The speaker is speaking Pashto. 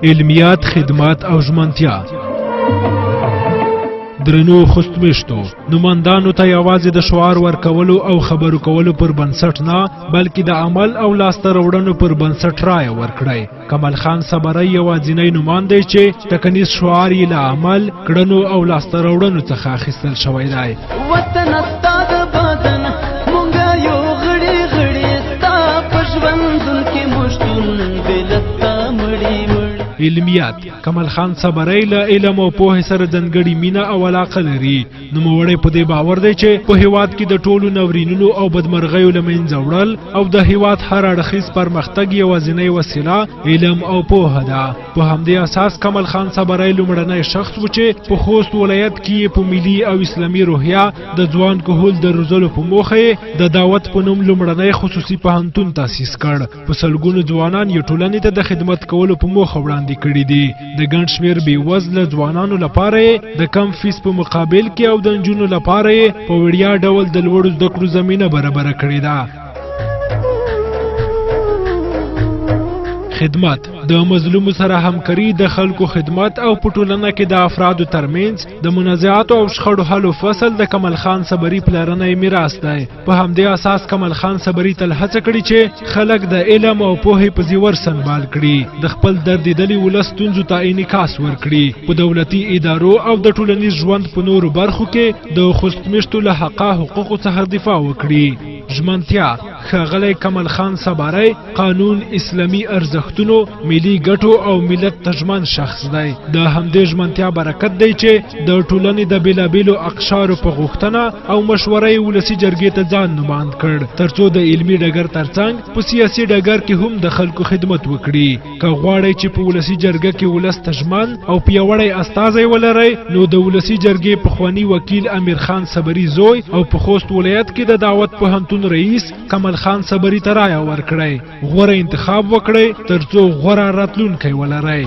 علمیات، خدمات او ژمنتیا. درنو خوستمشتو نماندانو ته یوازې د شعار ورکولو او خبرو کولو پر بنسټ نه بلکې د عمل او لاسته راوړنو پر بنسټ رایه ورکړی. کمال خان صبری یوازینی نماینده چې ټاکنیز شعار یې له عمل، کړنو او لاسته راوړنو څخه اخیستل شوی دی. وطن ستا د بدن مونږه یو غړي غړي ستا په ژوندون کې مشتون بلستا مړي علمیات. کمال خان صبری له علم او پوهې سره ځانګړې مینه او علاقه لري. نوموړی په دې باور دی چې په هیواد کې د ټولو ناورینونو او بدمرغیو له منځه وړل او د هیواد هر اړخیز پرمختګ یوازینۍ وسیله علم او پوهه ده. په همدې اساس کمال خان صبری لومړنی شخص و چې په خوست ولایت کې په ملي او اسلامي روحیه د ځوان کهول د روزلو په موخه د دعوت په نوم لومړنی خصوصي پوهنتون تاسیس کړ. په سلګونو ځوانان یې ټولنې ته د خدمت کولو په موخه وړاندې کړي دي. د ګڼ شمېر بېوزله ځوانانو لپاره د کم فیس په مقابل کې او د نجونو لپاره په وړیا ډول د لوړو زده کړو زمینه برابره کړې ده. خدمت. د مظلومو سره همکاري، د خلکو خدمت او په ټولنه کې د افرادو ترمنځ د منازعاتو او شخړو حل او فصل د کمال خان صبری پلرنی میراث دی. په همدې اساس کمال خان صبری تل هڅه کړې چې خلک د علم او پوهې په زیور سنبال کړي، د خپل دردېدلي ولس ستونزو ته انعکاس ورکړي، په دولتي ادارو او د ټولنیز ژوند په نورو برخو کې د خوستمشتو له حقه حقوقو څخه دفاع وکړي. ژمنتیا. ښاغلی کمال خان صبری قانون، اسلامي ارزښتونو، ملي ګټو او ملت ته ژمن شخص دی. د همدې ژمنتیا برکت دی چې د ټولنې د بېلابېلو اقشارو په غوښتنه او مشوره یې ولسي جرګې ته ځان نماند کړ، ترڅو د علمي ډګر ترڅنګ په سیاسي ډګر کې هم د خلکو خدمت وکړي. که غواړئ چې په ولسي جرګه کې ولس ته ژمن او پیاوړی استازی ولرئ، نو د ولسي جرګې پخواني وکیل امیر خان صبری زوی او په خوست ولایت کې د دعوت پوهنتون رئیس کمال خان صبری ته رایه ورکړئ. غوره انتخاب وکړئ ترڅو غوره راتلونکی ولرئ.